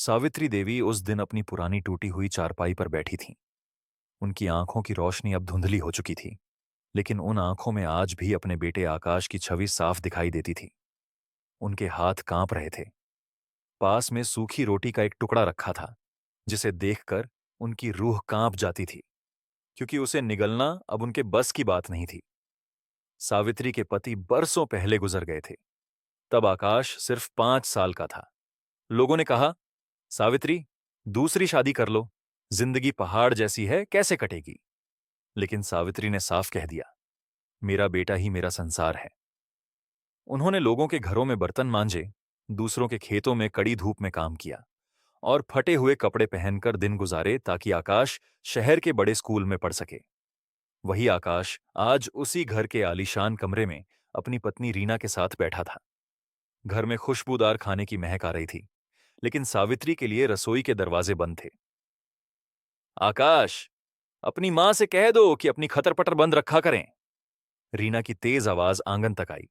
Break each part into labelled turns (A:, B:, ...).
A: सावित्री देवी उस दिन अपनी पुरानी टूटी हुई चारपाई पर बैठी थीं। उनकी आंखों की रोशनी अब धुंधली हो चुकी थी, लेकिन उन आंखों में आज भी अपने बेटे आकाश की छवि साफ दिखाई देती थी। उनके हाथ कांप रहे थे। पास में सूखी रोटी का एक टुकड़ा रखा था, जिसे देखकर उनकी रूह कांप जाती थी, क्योंकि उसे निगलना अब उनके बस की बात नहीं थी। सावित्री के पति बरसों पहले गुजर गए थे। तब आकाश सिर्फ 5 साल का था। लोगों ने कहा, सावित्री, दूसरी शादी कर लो। जिंदगी पहाड़ जैसी है, कैसे कटेगी? लेकिन सावित्री ने साफ कह दिया, मेरा बेटा ही मेरा संसार है। उन्होंने लोगों के घरों में बर्तन मांजे, दूसरों के खेतों में कड़ी धूप में काम किया और फटे हुए कपड़े पहनकर दिन गुजारे ताकि आकाश शहर के बड़े स्कूल में पढ़ सके। वही आकाश आज उसी घर के आलीशान कमरे में अपनी पत्नी रीना के साथ बैठा था। घर में खुशबूदार खाने की महक आ रही थी, लेकिन सावित्री के लिए रसोई के दरवाजे बंद थे। आकाश, अपनी मां से कह दो कि अपनी खतर पटर बंद रखा करें। रीना की तेज आवाज आंगन तक आई।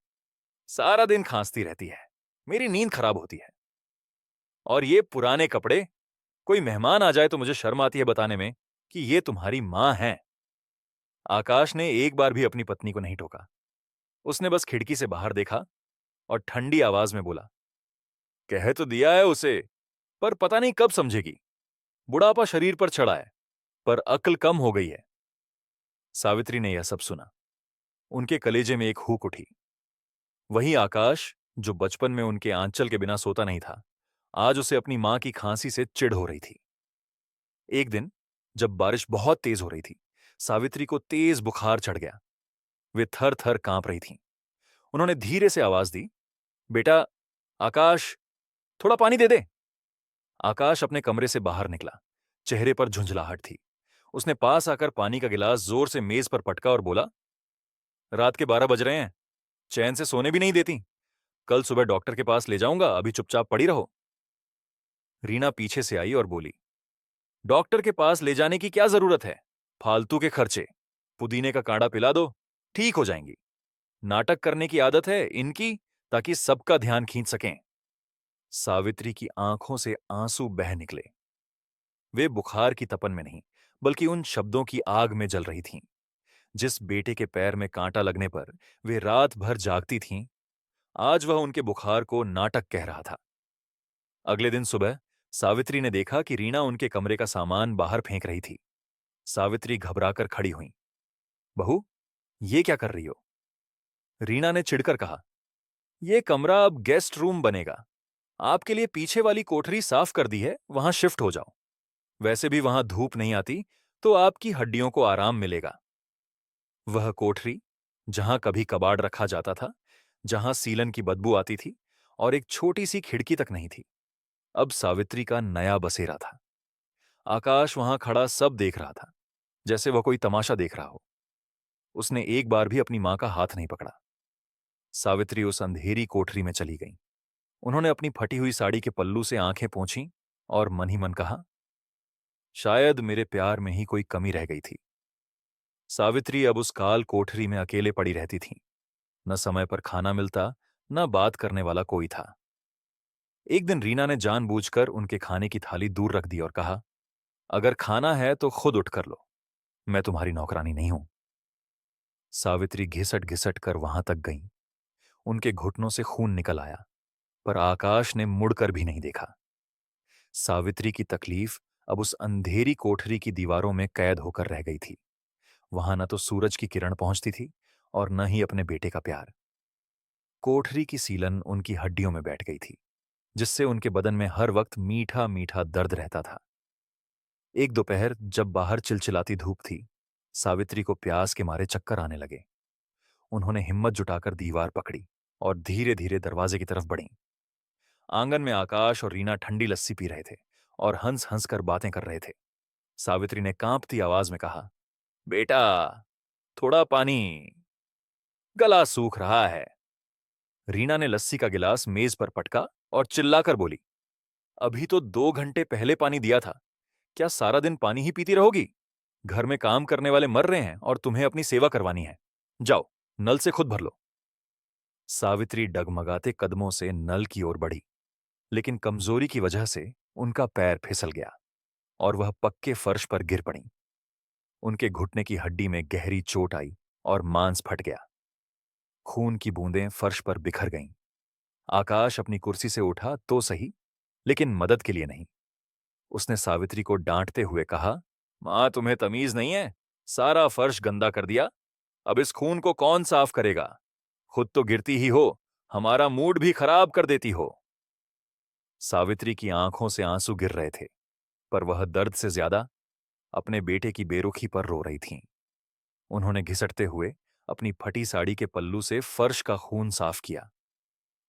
A: सारा दिन खांसती रहती है, मेरी नींद खराब होती है। और ये पुराने कपड़े, कोई मेहमान आ जाए तो मुझे शर्म आती है बताने में कि ये तुम्हारी मां है। आकाश ने एक बार भी अपनी पत्नी को नहीं टोका। उसने बस खिड़की से बाहर देखा और ठंडी आवाज में बोला, कह तो दिया है उसे, पर पता नहीं कब समझेगी। बुढ़ापा शरीर पर चढ़ा है, पर अक्ल कम हो गई है। सावित्री ने यह सब सुना। उनके कलेजे में एक हूक उठी। वही आकाश जो बचपन में उनके आंचल के बिना सोता नहीं था, आज उसे अपनी मां की खांसी से चिढ़ हो रही थी। एक दिन जब बारिश बहुत तेज हो रही थी, सावित्री को तेज बुखार चढ़ गया। वे थर थर कांप रही थीं। उन्होंने धीरे से आवाज दी, बेटा, आकाश, थोड़ा पानी दे दे। आकाश अपने कमरे से बाहर निकला। चेहरे पर झुंझलाहट थी। उसने पास आकर पानी का गिलास जोर से मेज पर पटका और बोला, रात के 12 बज रहे हैं, चैन से सोने भी नहीं देती। कल सुबह डॉक्टर के पास ले जाऊंगा, अभी चुपचाप पड़ी रहो। रीना पीछे से आई और बोली, डॉक्टर के पास ले जाने की क्या जरूरत है? फालतू के खर्चे। पुदीने का काढ़ा पिला दो, ठीक हो जाएंगी। नाटक करने की आदत है इनकी, ताकि सबका ध्यान खींच सकें। सावित्री की आंखों से आंसू बह निकले। वे बुखार की तपन में नहीं, बल्कि उन शब्दों की आग में जल रही थीं। जिस बेटे के पैर में कांटा लगने पर वे रात भर जागती थीं, आज वह उनके बुखार को नाटक कह रहा था। अगले दिन सुबह सावित्री ने देखा कि रीना उनके कमरे का सामान बाहर फेंक रही थी। सावित्री घबराकर खड़ी हुई। बहू, ये क्या कर रही हो? रीना ने चिढ़कर कहा, यह कमरा अब गेस्ट रूम बनेगा। आपके लिए पीछे वाली कोठरी साफ कर दी है, वहां शिफ्ट हो जाओ। वैसे भी वहां धूप नहीं आती, तो आपकी हड्डियों को आराम मिलेगा। वह कोठरी, जहां कभी कबाड़ रखा जाता था, जहां सीलन की बदबू आती थी और एक छोटी सी खिड़की तक नहीं थी, अब सावित्री का नया बसेरा था। आकाश वहां खड़ा सब देख रहा था, जैसे वह कोई तमाशा देख रहा हो। उसने एक बार भी अपनी मां का हाथ नहीं पकड़ा। सावित्री उस अंधेरी कोठरी में चली गई। उन्होंने अपनी फटी हुई साड़ी के पल्लू से आंखें पोंछीं और मन ही मन कहा, शायद मेरे प्यार में ही कोई कमी रह गई थी। सावित्री अब उस काल कोठरी में अकेले पड़ी रहती थी। न समय पर खाना मिलता, न बात करने वाला कोई था। एक दिन रीना ने जानबूझकर उनके खाने की थाली दूर रख दी और कहा, अगर खाना है तो खुद उठ कर लो, मैं तुम्हारी नौकरानी नहीं हूं। सावित्री घिसट घिसट कर वहां तक गई। उनके घुटनों से खून निकल आया, पर आकाश ने मुड़कर भी नहीं देखा। सावित्री की तकलीफ अब उस अंधेरी कोठरी की दीवारों में कैद होकर रह गई थी। वहां न तो सूरज की किरण पहुंचती थी और न ही अपने बेटे का प्यार। कोठरी की सीलन उनकी हड्डियों में बैठ गई थी, जिससे उनके बदन में हर वक्त मीठा मीठा दर्द रहता था। एक दोपहर जब बाहर चिलचिलाती धूप थी, सावित्री को प्यास के मारे चक्कर आने लगे। उन्होंने हिम्मत जुटाकर दीवार पकड़ी और धीरे धीरे दरवाजे की तरफ बढ़ी। आंगन में आकाश और रीना ठंडी लस्सी पी रहे थे और हंस हंस कर बातें कर रहे थे। सावित्री ने कांपती आवाज में कहा, बेटा, थोड़ा पानी, गला सूख रहा है। रीना ने लस्सी का गिलास मेज पर पटका और चिल्लाकर बोली, अभी तो 2 घंटे पहले पानी दिया था। क्या सारा दिन पानी ही पीती रहोगी? घर में काम करने वाले मर रहे हैं और तुम्हें अपनी सेवा करवानी है। जाओ, नल से खुद भर लो। सावित्री डगमगाते कदमों से नल की ओर बढ़ी, लेकिन कमजोरी की वजह से उनका पैर फिसल गया और वह पक्के फर्श पर गिर पड़ी। उनके घुटने की हड्डी में गहरी चोट आई और मांस फट गया। खून की बूंदें फर्श पर बिखर गईं। आकाश अपनी कुर्सी से उठा तो सही, लेकिन मदद के लिए नहीं। उसने सावित्री को डांटते हुए कहा, मां, तुम्हें तमीज नहीं है? सारा फर्श गंदा कर दिया। अब इस खून को कौन साफ करेगा? खुद तो गिरती ही हो, हमारा मूड भी खराब कर देती हो। सावित्री की आंखों से आंसू गिर रहे थे, पर वह दर्द से ज्यादा अपने बेटे की बेरुखी पर रो रही थीं। उन्होंने घिसटते हुए अपनी फटी साड़ी के पल्लू से फर्श का खून साफ किया।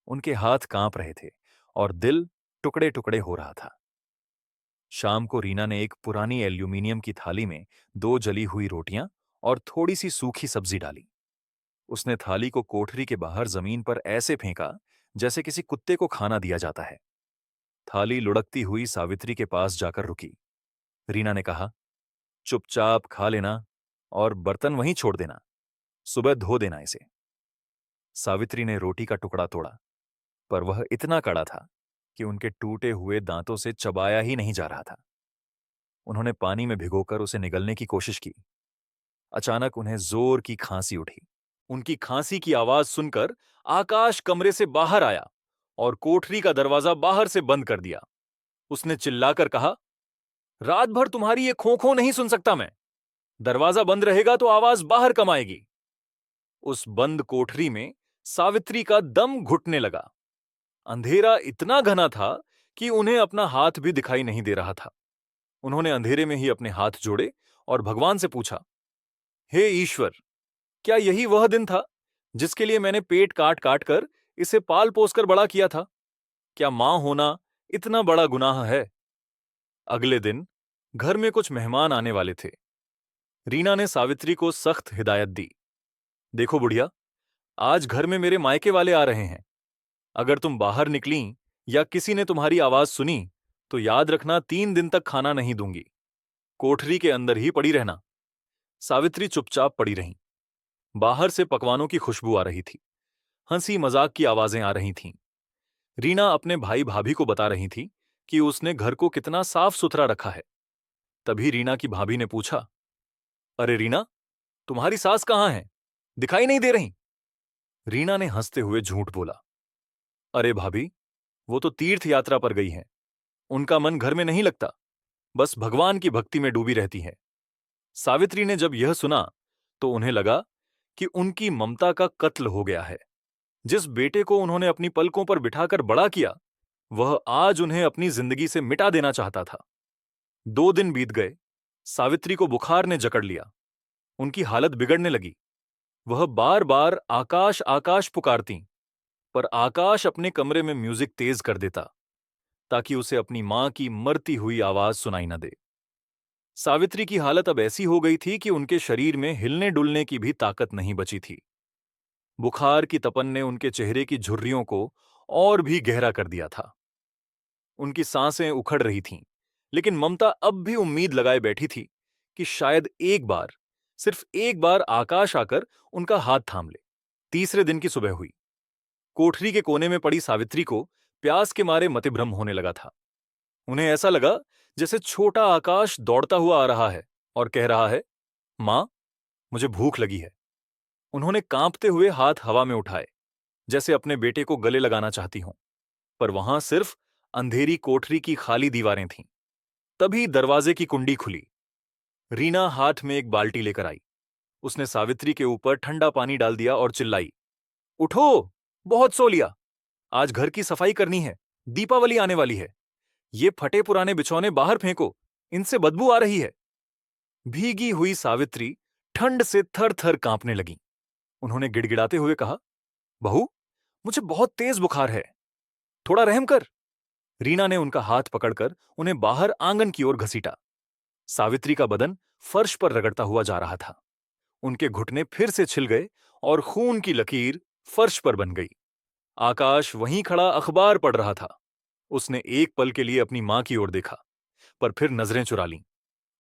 A: उनके हाथ कांप रहे थे और दिल टुकड़े टुकड़े हो रहा था। शाम को रीना ने एक पुरानी एल्यूमीनियम की थाली में 2 जली हुई रोटियां और थोड़ी सी सूखी सब्जी डाली। उसने थाली को कोठरी के बाहर जमीन पर ऐसे फेंका जैसे किसी कुत्ते को खाना दिया जाता है। थाली लुढ़कती हुई सावित्री के पास जाकर रुकी। रीना ने कहा, चुपचाप खा लेना और बर्तन वहीं छोड़ देना, सुबह धो देना इसे। सावित्री ने रोटी का टुकड़ा तोड़ा, पर वह इतना कड़ा था कि उनके टूटे हुए दांतों से चबाया ही नहीं जा रहा था। उन्होंने पानी में भिगोकर उसे निगलने की कोशिश की। अचानक उन्हें जोर की खांसी उठी। उनकी खांसी की आवाज सुनकर आकाश कमरे से बाहर आया और कोठरी का दरवाजा बाहर से बंद कर दिया। उसने चिल्लाकर कहा, रात भर तुम्हारी ये खो खो नहीं सुन सकता मैं। दरवाजा बंद रहेगा तो आवाज बाहर कम आएगी। उस बंद कोठरी में सावित्री का दम घुटने लगा। अंधेरा इतना घना था कि उन्हें अपना हाथ भी दिखाई नहीं दे रहा था। उन्होंने अंधेरे में ही अपने हाथ जोड़े और भगवान से पूछा, हे ईश्वर, क्या यही वह दिन था जिसके लिए मैंने पेट काट काट कर इसे पाल पोसकर बड़ा किया था? क्या मां होना इतना बड़ा गुनाह है? अगले दिन घर में कुछ मेहमान आने वाले थे। रीना ने सावित्री को सख्त हिदायत दी, देखो बुढ़िया, आज घर में मेरे मायके वाले आ रहे हैं। अगर तुम बाहर निकली या किसी ने तुम्हारी आवाज सुनी तो याद रखना 3 दिन तक खाना नहीं दूंगी। कोठरी के अंदर ही पड़ी रहना। सावित्री चुपचाप पड़ी रहीं। बाहर से पकवानों की खुशबू आ रही थी। हंसी मजाक की आवाजें आ रही थीं। रीना अपने भाई भाभी को बता रही थी कि उसने घर को कितना साफ सुथरा रखा है। तभी रीना की भाभी ने पूछा, अरे रीना, तुम्हारी सास कहाँ है? दिखाई नहीं दे रही। रीना ने हंसते हुए झूठ बोला, अरे भाभी, वो तो तीर्थ यात्रा पर गई हैं। उनका मन घर में नहीं लगता, बस भगवान की भक्ति में डूबी रहती है। सावित्री ने जब यह सुना तो उन्हें लगा कि उनकी ममता का कत्ल हो गया है। जिस बेटे को उन्होंने अपनी पलकों पर बिठाकर बड़ा किया, वह आज उन्हें अपनी जिंदगी से मिटा देना चाहता था। 2 दिन बीत गए। सावित्री को बुखार ने जकड़ लिया। उनकी हालत बिगड़ने लगी। वह बार बार आकाश आकाश पुकारती, पर आकाश अपने कमरे में म्यूजिक तेज कर देता ताकि उसे अपनी मां की मरती हुई आवाज सुनाई न दे। सावित्री की हालत अब ऐसी हो गई थी कि उनके शरीर में हिलने डुलने की भी ताकत नहीं बची थी। बुखार की तपन ने उनके चेहरे की झुर्रियों को और भी गहरा कर दिया था। उनकी सांसें उखड़ रही थीं, लेकिन ममता अब भी उम्मीद लगाए बैठी थी कि शायद एक बार, सिर्फ एक बार आकाश आकर उनका हाथ थाम ले। तीसरे दिन की सुबह हुई। कोठरी के कोने में पड़ी सावित्री को प्यास के मारे मतिभ्रम होने लगा था। उन्हें ऐसा लगा जैसे छोटा आकाश दौड़ता हुआ आ रहा है और कह रहा है, मां, मुझे भूख लगी है। उन्होंने कांपते हुए हाथ हवा में उठाए, जैसे अपने बेटे को गले लगाना चाहती हों, पर वहां सिर्फ अंधेरी कोठरी की खाली दीवारें थीं। तभी दरवाजे की कुंडी खुली। रीना हाथ में एक बाल्टी लेकर आई। उसने सावित्री के ऊपर ठंडा पानी डाल दिया और चिल्लाई, उठो, बहुत सो लिया। आज घर की सफाई करनी है, दीपावली आने वाली है। ये फटे पुराने बिछौने बाहर फेंको, इनसे बदबू आ रही है। भीगी हुई सावित्री ठंड से थर थर कांपने लगी। उन्होंने गिड़गिड़ाते हुए कहा, बहू, मुझे बहुत तेज बुखार है, थोड़ा रहम कर। रीना ने उनका हाथ पकड़कर उन्हें बाहर आंगन की ओर घसीटा। सावित्री का बदन फर्श पर रगड़ता हुआ जा रहा था। उनके घुटने फिर से छिल गए और खून की लकीर फर्श पर बन गई। आकाश वहीं खड़ा अखबार पढ़ रहा था। उसने एक पल के लिए अपनी मां की ओर देखा, पर फिर नजरें चुरा लीं।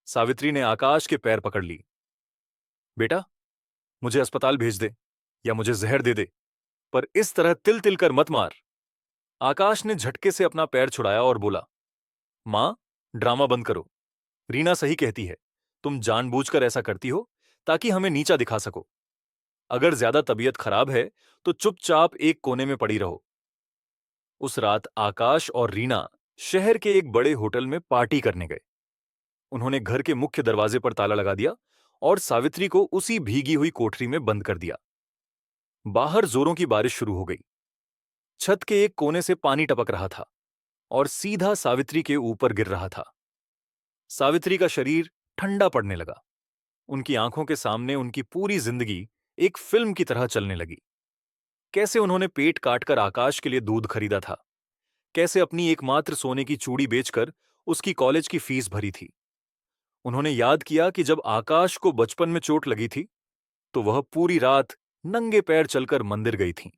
A: सावित्री ने आकाश के पैर पकड़ ली। बेटा, मुझे अस्पताल भेज दे या मुझे जहर दे दे, पर इस तरह तिल तिल कर मत मार। आकाश ने झटके से अपना पैर छुड़ाया और बोला, माँ, ड्रामा बंद करो। रीना सही कहती है। तुम जानबूझकर ऐसा करती हो ताकि हमें नीचा दिखा सको। अगर ज्यादा तबीयत खराब है तो चुपचाप एक कोने में पड़ी रहो। उस रात आकाश और रीना शहर के एक बड़े होटल में पार्टी करने गए। उन्होंने घर के मुख्य दरवाजे पर ताला लगा दिया और सावित्री को उसी भीगी हुई कोठरी में बंद कर दिया। बाहर जोरों की बारिश शुरू हो गई। छत के एक कोने से पानी टपक रहा था और सीधा सावित्री के ऊपर गिर रहा था। सावित्री का शरीर ठंडा पड़ने लगा। उनकी आंखों के सामने उनकी पूरी जिंदगी एक फिल्म की तरह चलने लगी। कैसे उन्होंने पेट काटकर आकाश के लिए दूध खरीदा था, कैसे अपनी एकमात्र सोने की चूड़ी बेचकर उसकी कॉलेज की फीस भरी थी। उन्होंने याद किया कि जब आकाश को बचपन में चोट लगी थी तो वह पूरी रात नंगे पैर चलकर मंदिर गई थी।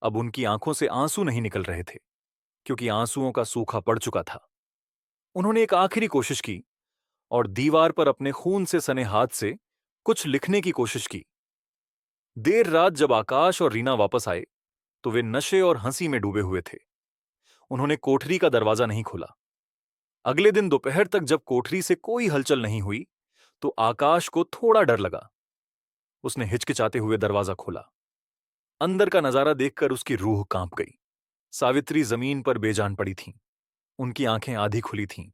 A: अब उनकी आंखों से आंसू नहीं निकल रहे थे क्योंकि आंसुओं का सूखा पड़ चुका था। उन्होंने एक आखिरी कोशिश की और दीवार पर अपने खून से सने हाथ से कुछ लिखने की कोशिश की। देर रात जब आकाश और रीना वापस आए तो वे नशे और हंसी में डूबे हुए थे। उन्होंने कोठरी का दरवाजा नहीं खोला। अगले दिन दोपहर तक जब कोठरी से कोई हलचल नहीं हुई तो आकाश को थोड़ा डर लगा। उसने हिचकिचाते हुए दरवाजा खोला। अंदर का नजारा देखकर उसकी रूह कांप गई। सावित्री जमीन पर बेजान पड़ी थीं। उनकी आंखें आधी खुली थीं,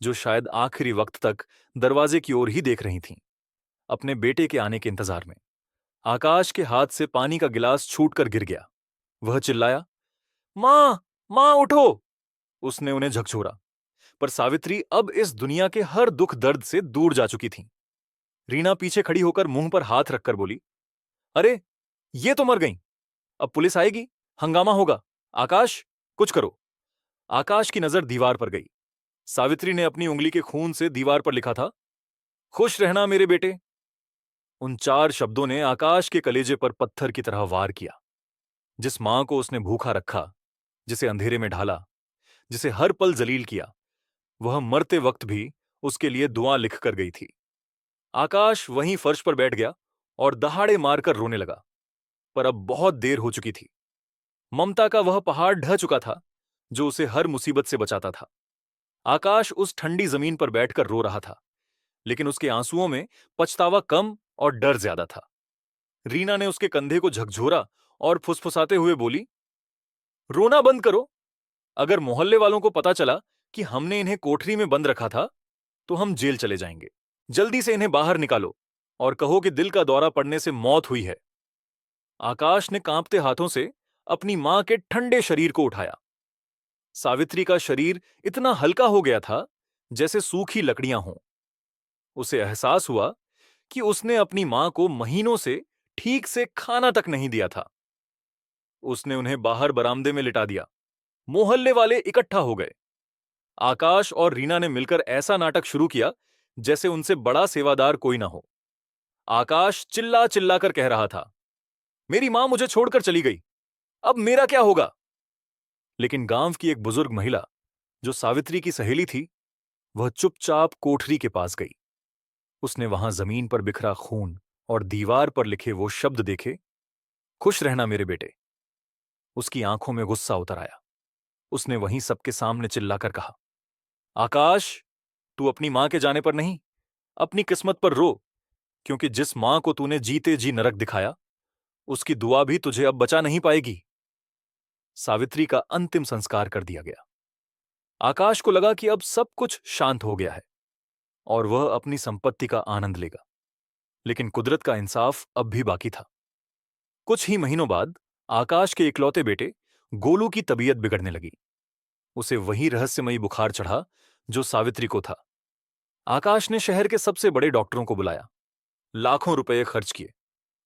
A: जो शायद आखिरी वक्त तक दरवाजे की ओर ही देख रही थीं, अपने बेटे के आने के इंतजार में। आकाश के हाथ से पानी का गिलास छूटकर गिर गया। वह चिल्लाया, मां, मां उठो। उसने उन्हें झकझोरा, पर सावित्री अब इस दुनिया के हर दुख दर्द से दूर जा चुकी थी। रीना पीछे खड़ी होकर मुंह पर हाथ रखकर बोली, अरे, ये तो मर गईं। अब पुलिस आएगी, हंगामा होगा। आकाश, कुछ करो। आकाश की नजर दीवार पर गई। सावित्री ने अपनी उंगली के खून से दीवार पर लिखा था, खुश रहना मेरे बेटे। उन 4 शब्दों ने आकाश के कलेजे पर पत्थर की तरह वार किया। जिस मां को उसने भूखा रखा, जिसे अंधेरे में ढाला, जिसे हर पल जलील किया, वह मरते वक्त भी उसके लिए दुआ लिखकर गई थी। आकाश वहीं फर्श पर बैठ गया और दहाड़े मारकर रोने लगा, पर अब बहुत देर हो चुकी थी। ममता का वह पहाड़ ढह चुका था जो उसे हर मुसीबत से बचाता था। आकाश उस ठंडी जमीन पर बैठकर रो रहा था, लेकिन उसके आंसुओं में पछतावा कम और डर ज्यादा था। रीना ने उसके कंधे को झकझोरा और फुसफुसाते हुए बोली, रोना बंद करो। अगर मोहल्ले वालों को पता चला कि हमने इन्हें कोठरी में बंद रखा था तो हम जेल चले जाएंगे। जल्दी से इन्हें बाहर निकालो और कहो कि दिल का दौरा पड़ने से मौत हुई है। आकाश ने कांपते हाथों से अपनी मां के ठंडे शरीर को उठाया। सावित्री का शरीर इतना हल्का हो गया था जैसे सूखी लकड़ियां हों। उसे एहसास हुआ कि उसने अपनी मां को महीनों से ठीक से खाना तक नहीं दिया था। उसने उन्हें बाहर बरामदे में लिटा दिया। मोहल्ले वाले इकट्ठा हो गए। आकाश और रीना ने मिलकर ऐसा नाटक शुरू किया जैसे उनसे बड़ा सेवादार कोई ना हो। आकाश चिल्ला चिल्लाकर कह रहा था, मेरी मां मुझे छोड़कर चली गई, अब मेरा क्या होगा। लेकिन गांव की एक बुजुर्ग महिला जो सावित्री की सहेली थी, वह चुपचाप कोठरी के पास गई। उसने वहां जमीन पर बिखरा खून और दीवार पर लिखे वो शब्द देखे, खुश रहना मेरे बेटे। उसकी आंखों में गुस्सा उतर आया। उसने वहीं सबके सामने चिल्लाकर कहा, आकाश, तू अपनी मां के जाने पर नहीं, अपनी किस्मत पर रो, क्योंकि जिस मां को तूने जीते जी नरक दिखाया, उसकी दुआ भी तुझे अब बचा नहीं पाएगी। सावित्री का अंतिम संस्कार कर दिया गया। आकाश को लगा कि अब सब कुछ शांत हो गया है और वह अपनी संपत्ति का आनंद लेगा। लेकिन कुदरत का इंसाफ अब भी बाकी था। कुछ ही महीनों बाद आकाश के इकलौते बेटे गोलू की तबीयत बिगड़ने लगी। उसे वही रहस्यमयी बुखार चढ़ा जो सावित्री को था। आकाश ने शहर के सबसे बड़े डॉक्टरों को बुलाया, लाखों रुपए खर्च किए,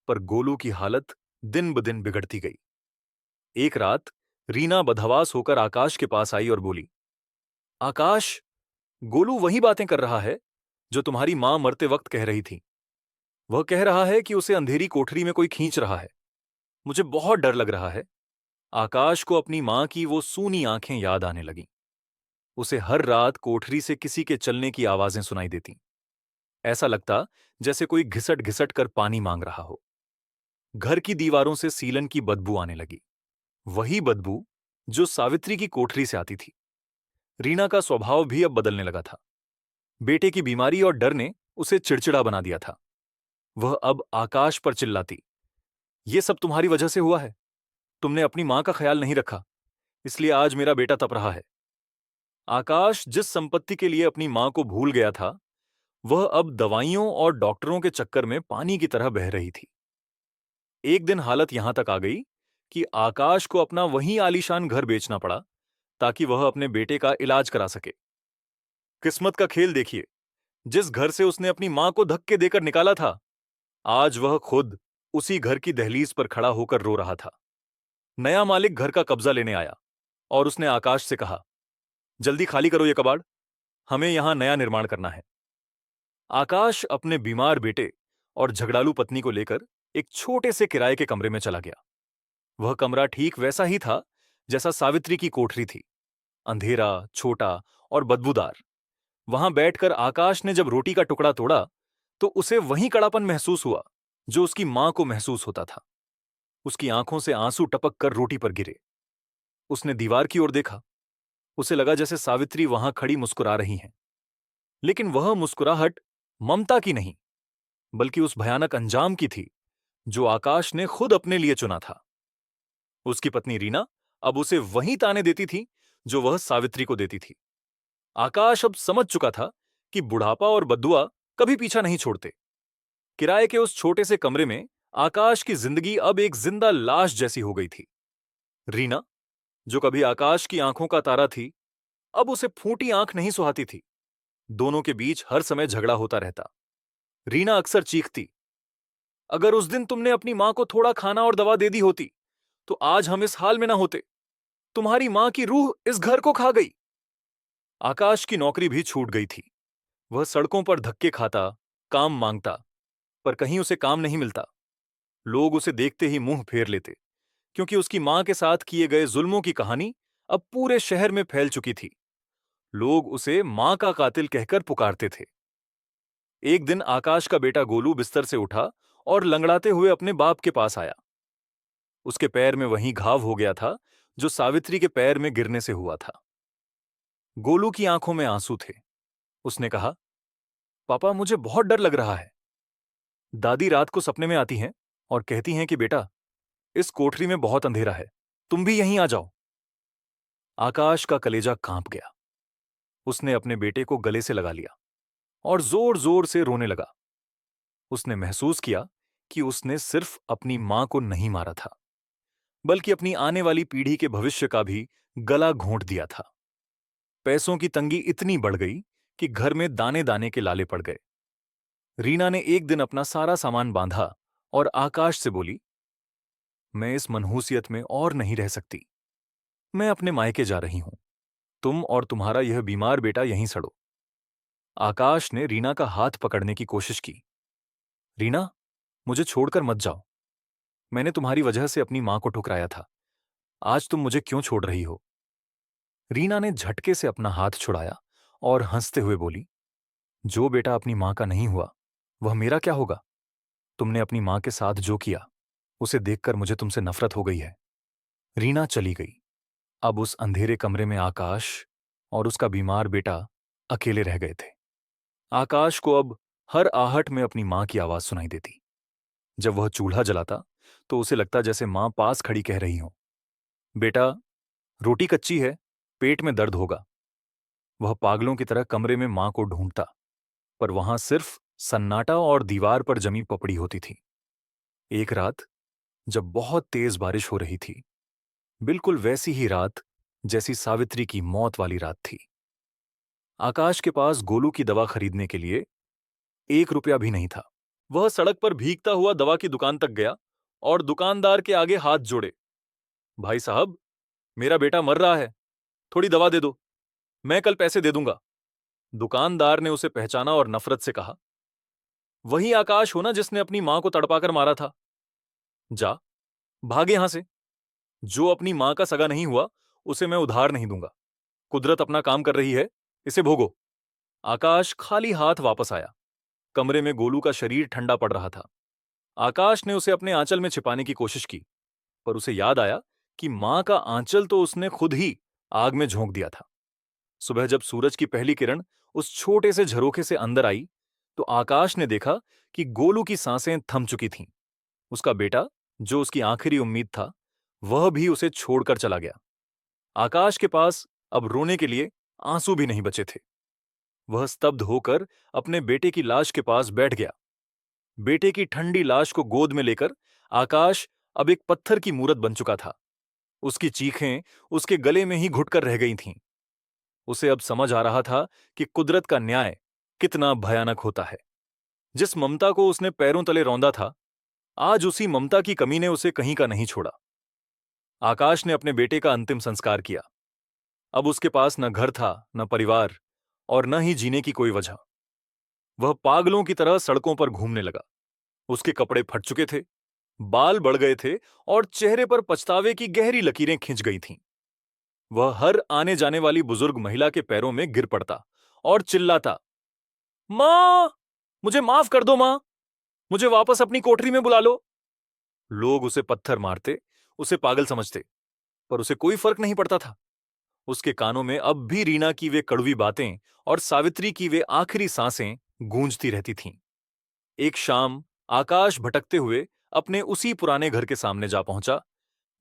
A: पर गोलू की हालत दिन ब दिन बिगड़ती गई। एक रात रीना बदहवास होकर आकाश के पास आई और बोली, आकाश, गोलू वही बातें कर रहा है जो तुम्हारी मां मरते वक्त कह रही थी। वह कह रहा है कि उसे अंधेरी कोठरी में कोई खींच रहा है। मुझे बहुत डर लग रहा है। आकाश को अपनी मां की वो सूनी आंखें याद आने लगीं। उसे हर रात कोठरी से किसी के चलने की आवाजें सुनाई देती। ऐसा लगता जैसे कोई घिसट घिसट कर पानी मांग रहा हो। घर की दीवारों से सीलन की बदबू आने लगी, वही बदबू जो सावित्री की कोठरी से आती थी। रीना का स्वभाव भी अब बदलने लगा था। बेटे की बीमारी और डर ने उसे चिड़चिड़ा बना दिया था। वह अब आकाश पर चिल्लाती, ये सब तुम्हारी वजह से हुआ है। तुमने अपनी मां का ख्याल नहीं रखा, इसलिए आज मेरा बेटा तप रहा है। आकाश जिस संपत्ति के लिए अपनी मां को भूल गया था, वह अब दवाइयों और डॉक्टरों के चक्कर में पानी की तरह बह रही थी। एक दिन हालत यहां तक आ गई कि आकाश को अपना वही आलीशान घर बेचना पड़ा ताकि वह अपने बेटे का इलाज करा सके। किस्मत का खेल देखिए, जिस घर से उसने अपनी मां को धक्के देकर निकाला था, आज वह खुद उसी घर की दहलीज पर खड़ा होकर रो रहा था। नया मालिक घर का कब्जा लेने आया और उसने आकाश से कहा, जल्दी खाली करो ये कबाड़, हमें यहां नया निर्माण करना है। आकाश अपने बीमार बेटे और झगड़ालू पत्नी को लेकर एक छोटे से किराए के कमरे में चला गया। वह कमरा ठीक वैसा ही था जैसा सावित्री की कोठरी थी, अंधेरा, छोटा और बदबूदार। वहां बैठकर आकाश ने जब रोटी का टुकड़ा तोड़ा तो उसे वही कड़ापन महसूस हुआ जो उसकी मां को महसूस होता था। उसकी आंखों से आंसू टपक कर रोटी पर गिरे। उसने दीवार की ओर देखा। उसे लगा जैसे सावित्री वहां खड़ी मुस्कुरा रही हैं। लेकिन वह मुस्कुराहट ममता की नहीं, बल्कि उस भयानक अंजाम की थी जो आकाश ने खुद अपने लिए चुना था। उसकी पत्नी रीना अब उसे वही ताने देती थी जो वह सावित्री को देती थी। आकाश अब समझ चुका था कि बुढ़ापा और बद्दुआ कभी पीछा नहीं छोड़ते। किराए के उस छोटे से कमरे में आकाश की जिंदगी अब एक जिंदा लाश जैसी हो गई थी। रीना, जो कभी आकाश की आंखों का तारा थी, अब उसे फूटी आंख नहीं सुहाती थी। दोनों के बीच हर समय झगड़ा होता रहता। रीना अक्सर चीखती, अगर उस दिन तुमने अपनी मां को थोड़ा खाना और दवा दे दी होती तो आज हम इस हाल में ना होते। तुम्हारी मां की रूह इस घर को खा गई। आकाश की नौकरी भी छूट गई थी। वह सड़कों पर धक्के खाता, काम मांगता, पर कहीं उसे काम नहीं मिलता। लोग उसे देखते ही मुंह फेर लेते, क्योंकि उसकी मां के साथ किए गए जुल्मों की कहानी अब पूरे शहर में फैल चुकी थी। लोग उसे मां का कातिल कहकर पुकारते थे। एक दिन आकाश का बेटा गोलू बिस्तर से उठा और लंगड़ाते हुए अपने बाप के पास आया। उसके पैर में वही घाव हो गया था जो सावित्री के पैर में गिरने से हुआ था। गोलू की आंखों में आंसू थे। उसने कहा, पापा, मुझे बहुत डर लग रहा है। दादी रात को सपने में आती हैं और कहती हैं कि बेटा, इस कोठरी में बहुत अंधेरा है, तुम भी यहीं आ जाओ। आकाश का कलेजा कांप गया। उसने अपने बेटे को गले से लगा लिया और जोर जोर से रोने लगा। उसने महसूस किया कि उसने सिर्फ अपनी मां को नहीं मारा था, बल्कि अपनी आने वाली पीढ़ी के भविष्य का भी गला घोंट दिया था। पैसों की तंगी इतनी बढ़ गई कि घर में दाने दाने के लाले पड़ गए। रीना ने एक दिन अपना सारा सामान बांधा और आकाश से बोली, मैं इस मनहूसियत में और नहीं रह सकती। मैं अपने मायके जा रही हूं। तुम और तुम्हारा यह बीमार बेटा यहीं सड़ो। आकाश ने रीना का हाथ पकड़ने की कोशिश की। रीना, मुझे छोड़कर मत जाओ। मैंने तुम्हारी वजह से अपनी मां को ठुकराया था। आज तुम मुझे क्यों छोड़ रही हो? रीना ने झटके से अपना हाथ छुड़ाया और हंसते हुए बोली, जो बेटा अपनी मां का नहीं हुआ, वह मेरा क्या होगा? तुमने अपनी मां के साथ जो किया, उसे देखकर मुझे तुमसे नफरत हो गई है। रीना चली गई। अब उस अंधेरे कमरे में आकाश और उसका बीमार बेटा अकेले रह गए थे। आकाश को अब हर आहट में अपनी मां की आवाज सुनाई देती। जब वह चूल्हा जलाता तो उसे लगता जैसे मां पास खड़ी कह रही हो, बेटा, रोटी कच्ची है, पेट में दर्द होगा। वह पागलों की तरह कमरे में मां को ढूंढता, पर वहां सिर्फ सन्नाटा और दीवार पर जमी पपड़ी होती थी। एक रात जब बहुत तेज बारिश हो रही थी, बिल्कुल वैसी ही रात जैसी सावित्री की मौत वाली रात थी, आकाश के पास गोलू की दवा खरीदने के लिए 1 रुपया भी नहीं था। वह सड़क पर भीगता हुआ दवा की दुकान तक गया और दुकानदार के आगे हाथ जोड़े, भाई साहब, मेरा बेटा मर रहा है, थोड़ी दवा दे दो, मैं कल पैसे दे दूंगा। दुकानदार ने उसे पहचाना और नफरत से कहा, वही आकाश हो ना जिसने अपनी मां को तड़पाकर मारा था? जा, भाग यहां से। जो अपनी मां का सगा नहीं हुआ, उसे मैं उधार नहीं दूंगा। कुदरत अपना काम कर रही है, इसे भोगो। आकाश खाली हाथ वापस आया। कमरे में गोलू का शरीर ठंडा पड़ रहा था। आकाश ने उसे अपने आंचल में छिपाने की कोशिश की, पर उसे याद आया कि मां का आंचल तो उसने खुद ही आग में झोंक दिया था। सुबह जब सूरज की पहली किरण उस छोटे से झरोखे से अंदर आई, तो आकाश ने देखा कि गोलू की सांसें थम चुकी थीं। उसका बेटा, जो उसकी आखिरी उम्मीद था, वह भी उसे छोड़कर चला गया। आकाश के पास अब रोने के लिए आंसू भी नहीं बचे थे। वह स्तब्ध होकर अपने बेटे की लाश के पास बैठ गया। बेटे की ठंडी लाश को गोद में लेकर आकाश अब एक पत्थर की मूरत बन चुका था। उसकी चीखें उसके गले में ही घुटकर रह गई थीं। उसे अब समझ आ रहा था कि कुदरत का न्याय कितना भयानक होता है। जिस ममता को उसने पैरों तले रौंदा था, आज उसी ममता की कमी ने उसे कहीं का नहीं छोड़ा। आकाश ने अपने बेटे का अंतिम संस्कार किया। अब उसके पास न घर था, न परिवार, और न ही जीने की कोई वजह। वह पागलों की तरह सड़कों पर घूमने लगा। उसके कपड़े फट चुके थे, बाल बढ़ गए थे और चेहरे पर पछतावे की गहरी लकीरें खिंच गई थीं। वह हर आने जाने वाली बुजुर्ग महिला के पैरों में गिर पड़ता और चिल्लाता, मां, मुझे माफ कर दो मां, मुझे वापस अपनी कोठरी में बुला लो। लोग उसे पत्थर मारते, उसे पागल समझते, पर उसे कोई फर्क नहीं पड़ता था। उसके कानों में अब भी रीना की वे कड़वी बातें और सावित्री की वे आखिरी सांसें गूंजती रहती थीं। एक शाम आकाश भटकते हुए अपने उसी पुराने घर के सामने जा पहुंचा,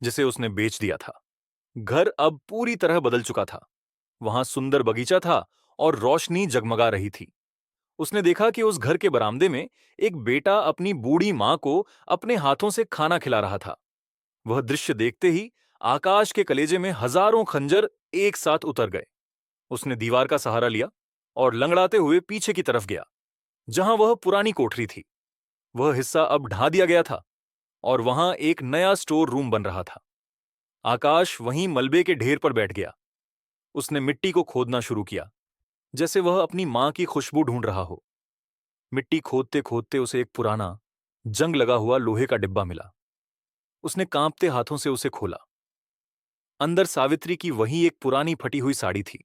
A: जिसे उसने बेच दिया था। घर अब पूरी तरह बदल चुका था। वहां सुंदर बगीचा था और रोशनी जगमगा रही थी। उसने देखा कि उस घर के बरामदे में एक बेटा अपनी बूढ़ी मां को अपने हाथों से खाना खिला रहा था। वह दृश्य देखते ही आकाश के कलेजे में हजारों खंजर एक साथ उतर गए। उसने दीवार का सहारा लिया और लंगड़ाते हुए पीछे की तरफ गया, जहां वह पुरानी कोठरी थी। वह हिस्सा अब ढा दिया गया था और वहां एक नया स्टोर रूम बन रहा था। आकाश वहीं मलबे के ढेर पर बैठ गया। उसने मिट्टी को खोदना शुरू किया, जैसे वह अपनी मां की खुशबू ढूंढ रहा हो। मिट्टी खोदते खोदते उसे एक पुराना, जंग लगा हुआ लोहे का डिब्बा मिला। उसने कांपते हाथों से उसे खोला। अंदर सावित्री की वही एक पुरानी फटी हुई साड़ी थी,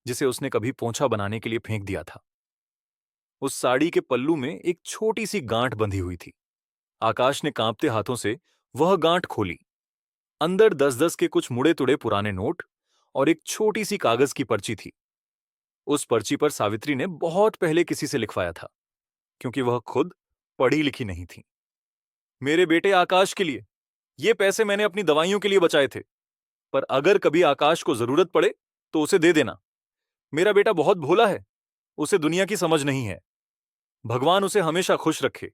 A: जिसे उसने कभी पोंछा बनाने के लिए फेंक दिया था। उस साड़ी के पल्लू में एक छोटी सी गांठ बंधी हुई थी। आकाश ने कांपते हाथों से वह गांठ खोली। अंदर 10-10 के कुछ मुड़े तुड़े पुराने नोट और एक छोटी सी कागज की पर्ची थी। उस पर्ची पर सावित्री ने बहुत पहले किसी से लिखवाया था, क्योंकि वह खुद पढ़ी लिखी नहीं थी। मेरे बेटे आकाश के लिए, ये पैसे मैंने अपनी दवाइयों के लिए बचाए थे, पर अगर कभी आकाश को जरूरत पड़े तो उसे दे देना। मेरा बेटा बहुत भोला है, उसे दुनिया की समझ नहीं है। भगवान उसे हमेशा खुश रखे।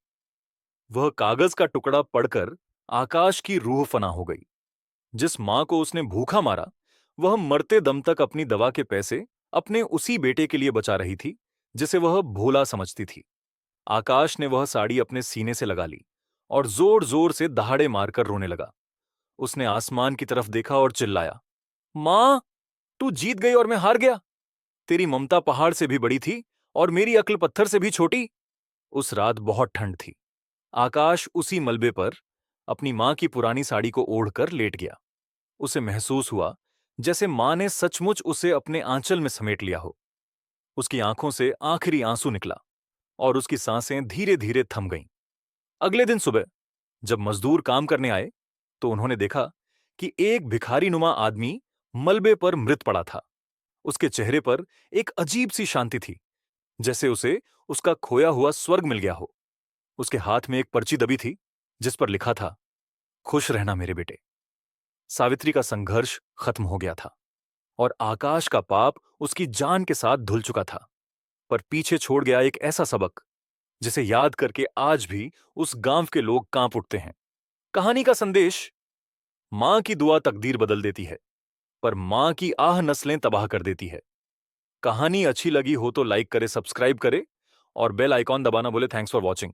A: वह कागज का टुकड़ा पढ़कर आकाश की रूह फना हो गई। जिस मां को उसने भूखा मारा, वह मरते दम तक अपनी दवा के पैसे अपने उसी बेटे के लिए बचा रही थी, जिसे वह भोला समझती थी। आकाश ने वह साड़ी अपने सीने से लगा ली और जोर जोर से दहाड़े मारकर रोने लगा। उसने आसमान की तरफ देखा और चिल्लाया, मां, तू जीत गई और मैं हार गया। तेरी ममता पहाड़ से भी बड़ी थी और मेरी अक्ल पत्थर से भी छोटी। उस रात बहुत ठंड थी। आकाश उसी मलबे पर अपनी मां की पुरानी साड़ी को ओढ़कर लेट गया। उसे महसूस हुआ जैसे मां ने सचमुच उसे अपने आंचल में समेट लिया हो। उसकी आंखों से आखिरी आंसू निकला और उसकी सांसें धीरे धीरे थम गईं। अगले दिन सुबह जब मजदूर काम करने आए, तो उन्होंने देखा कि एक भिखारी नुमा आदमी मलबे पर मृत पड़ा था। उसके चेहरे पर एक अजीब सी शांति थी, जैसे उसे उसका खोया हुआ स्वर्ग मिल गया हो। उसके हाथ में एक पर्ची दबी थी, जिस पर लिखा था, खुश रहना मेरे बेटे। सावित्री का संघर्ष खत्म हो गया था और आकाश का पाप उसकी जान के साथ धुल चुका था, पर पीछे छोड़ गया एक ऐसा सबक जिसे याद करके आज भी उस गांव के लोग कांप उठते हैं। कहानी का संदेश, मां की दुआ तकदीर बदल देती है, पर मां की आह नस्लें तबाह कर देती है। कहानी अच्छी लगी हो तो लाइक करे, सब्सक्राइब करे और बेल आइकॉन दबाना भूले। Thanks for watching.